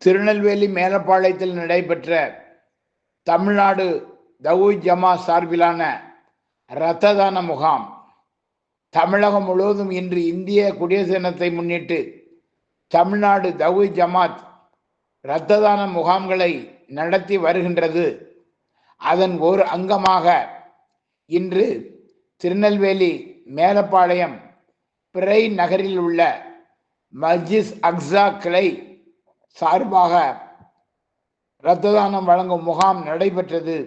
திருநெல்வேலி மேலப்பாளையத்தில் நடைபெற்ற தமிழ்நாடு தவ்ஹீத் ஜமாத் சார்பிலான இரத்த தான முகாம் தமிழகம் முழுவதும் இன்று இந்திய குடியரசு தினத்தை முன்னிட்டு தமிழ்நாடு தவ்ஹீத் ஜமாத் இரத்த தான முகாம்களை நடத்தி வருகின்றது. அதன் ஒரு அங்கமாக இன்று திருநெல்வேலி மேலப்பாளையம் பிறை நகரில் உள்ள மஸ்ஜித் அக்ஸா கிளை சார்பாக இரத்த தானம் வழங்கும் முகாம் நடைபெற்றது.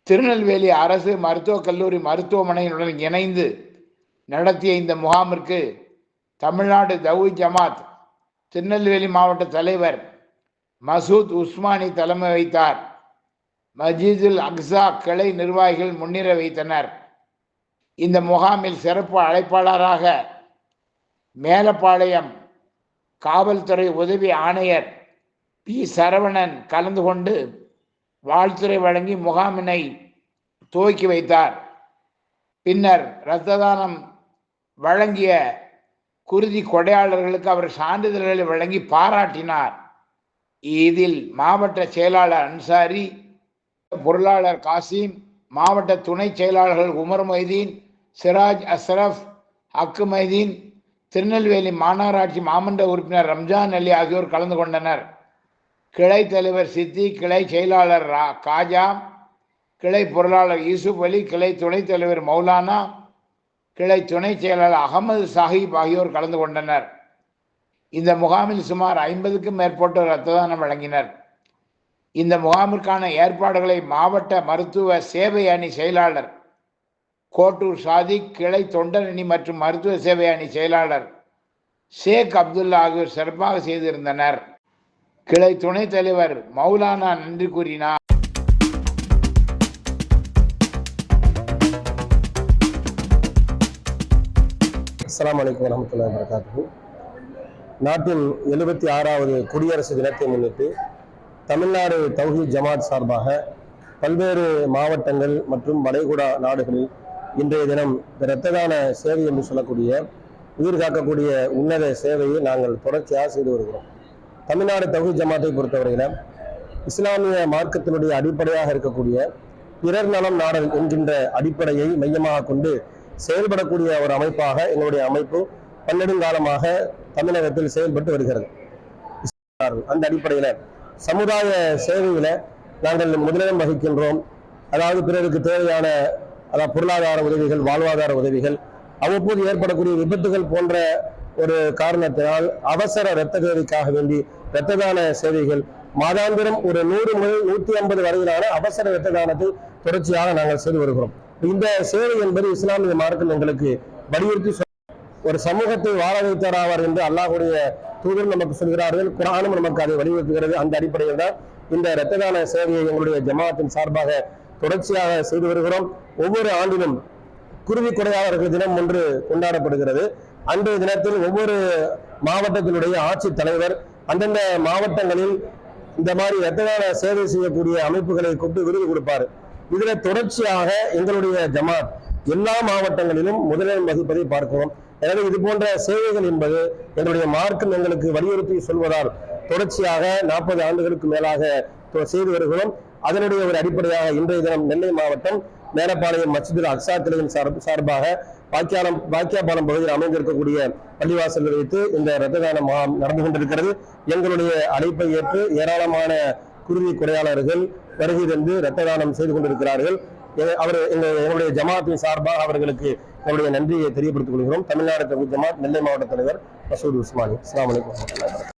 திருநெல்வேலி அரசு மருத்துவக் கல்லூரி மருத்துவமனையுடன் இணைந்து நடத்திய இந்த முகாமிற்கு தமிழ்நாடு தவ்ஹீத் ஜமாத் திருநெல்வேலி மாவட்ட தலைவர் மசூத் உஸ்மானி தலைமை வைத்தார். மஸ்ஜிதுல் அக்ஸா கிளை நிர்வாகிகள் முன்னிலை வைத்தனர். இந்த முகாமில் சிறப்பு அழைப்பாளராக மேலப்பாளையம் காவல்துறை உதவி ஆணையர் பி சரவணன் கலந்து கொண்டு வாழ்த்துரை வழங்கி முகாமினை துவக்கி வைத்தார். பின்னர் இரத்த தானம் வழங்கிய குருதி கொடையாளர்களுக்கு அவர் சான்றிதழ்களை வழங்கி பாராட்டினார். இதில் மாவட்ட செயலாளர் அன்சாரி, பொருளாளர் காசிம், மாவட்ட துணை செயலாளர்கள் உமர் மொய்தீன், சிராஜ் அஸ்ரப், அக்கு மைதீன், திருநெல்வேலி மாநகராட்சி மாமன்ற உறுப்பினர் ரம்ஜான் அலி ஆகியோர் கலந்து கொண்டனர். கிளை தலைவர் சித்தி, கிளை செயலாளர் காஜா, கிளை பொருளாளர் யூசுப் அலி, கிளை துணைத் தலைவர் மௌலானா, கிளை துணை செயலாளர் அகமது சாஹிப் ஆகியோர் கலந்து கொண்டனர். இந்த முகாமில் சுமார் 50க்கும் மேற்பட்டோர் இரத்த தானம் வழங்கினர். இந்த முகாமிற்கான ஏற்பாடுகளை மாவட்ட மருத்துவ சேவை அணி செயலாளர் கோட்டூர் சாதிக், கிளை தொண்டர் அணி மற்றும் மருத்துவ சேவை அணி செயலாளர் ஷேக் அப்துல்லா ஆகியோர் சிறப்பாக செய்திருந்தனர். கிளை துணைத் தலைவர் மௌலானா நன்றி கூறினார். அஸ்ஸலாமு அலைக்கும் வரஹ்மத்துல்லாஹி வபரகாத்துஹு. நாட்டின் 76வது குடியரசு தினத்தை முன்னிட்டு தமிழ்நாடு தவ்ஹீத் ஜமாத் சார்பாக பல்வேறு மாவட்டங்கள் மற்றும் வளைகுடா நாடுகளில் இன்றைய தினம் இரத்த தான சேவை என்று சொல்லக்கூடிய உயிர் காக்கக்கூடிய உன்னத சேவையை நாங்கள் தொடர்ச்சியாக செய்து வருகிறோம். தமிழ்நாடு தவ்ஹீத் ஜமாத்தை பொறுத்தவரையில் இஸ்லாமிய மார்க்கத்தினுடைய அடிப்படையாக இருக்கக்கூடிய பிறர் நலம் நாடல் என்கின்ற அடிப்படையை மையமாக கொண்டு செயல்படக்கூடிய ஒரு அமைப்பாக எங்களுடைய அமைப்பு பன்னெடுங்காலமாக தமிழகத்தில் செயல்பட்டு வருகிறது. அந்த அடிப்படையில் சமுதாய சேவையில நாங்கள் முதலிடம் வகிக்கின்றோம். அதாவது பிறருக்கு தேவையான பொருளாதார உதவிகள், வாழ்வாதார உதவிகள், அவ்வப்போது ஏற்படக்கூடிய விபத்துகள் போன்ற ஒரு காரணத்தினால் அவசர இரத்த தேவைக்காக வேண்டி இரத்த தான சேவைகள் மாதாந்திரம் ஒரு 100 முதல் 150 வரையிலான அவசர இரத்த தானத்தை தொடர்ச்சியாக நாங்கள் செய்து வருகிறோம். இந்த சேவை என்பது இஸ்லாமிய மார்க்கம் எங்களுக்கு வலியுறுத்தி ஒரு சமூகத்தை வாழ வைத்தராவார் என்று அல்லாஹ்வுடைய தூதர் நமக்கு சொல்கிறார்கள். குர்ஆனும் நமக்கு அதை வலியுறுத்துகிறது. அந்த அடிப்படையில் தான் இந்த இரத்த தான சேவையை எங்களுடைய ஜமாத்தின் சார்பாக தொடர்ச்சியாக செய்து வருகிறோம். ஒவ்வொரு ஆண்டிலும் குருதி கொடையாளர்கள் தினம் ஒன்று கொண்டாடப்படுகிறது. அன்றைய தினத்தில் ஒவ்வொரு மாவட்டத்தினுடைய ஆட்சித் தலைவர் அந்தந்த மாவட்டங்களில் இந்த மாதிரி இரத்த தான சேவை செய்யக்கூடிய அமைப்புகளை கொண்டு விருது கொடுப்பார். இதுல தொடர்ச்சியாக எங்களுடைய ஜமாத் எல்லா மாவட்டங்களிலும் முதலிடம் வகிப்பதை பார்க்கிறோம். எனவே இது போன்ற சேவைகள் என்பது எங்களுடைய மார்க்கம் எங்களுக்கு வலியுறுத்தி சொல்வதால் தொடர்ச்சியாக 40 ஆண்டுகளுக்கு மேலாக செய்து வருகிறோம். அதனுடைய ஒரு அடிப்படையாக இன்றைய தினம் நெல்லை மாவட்டம் மேலப்பாளையம் மஸ்ஜிதுல் அக்ஸா கிளையின் சார்பாக வாக்கியாபாலம் பகுதியில் அமைந்திருக்கக்கூடிய பள்ளிவாசல்கள் வைத்து இந்த இரத்த தான முகாம் நடந்து கொண்டிருக்கிறது. எங்களுடைய அழைப்பை ஏற்று ஏராளமான குருதி கொடையாளர்கள் வருகை தந்து இரத்த தானம் செய்து கொண்டிருக்கிறார்கள். எங்களுடைய ஜமாத்தின் சார்பாக அவர்களுக்கு என்னுடைய நன்றியை தெரியப்படுத்திக் கொள்கிறோம். தமிழ்நாடு தவ்ஹீத் ஜமாத் நெல்லை மாவட்ட தலைவர் மசூத் உஸ்மானி. அஸ்ஸலாமு அலைக்கும்.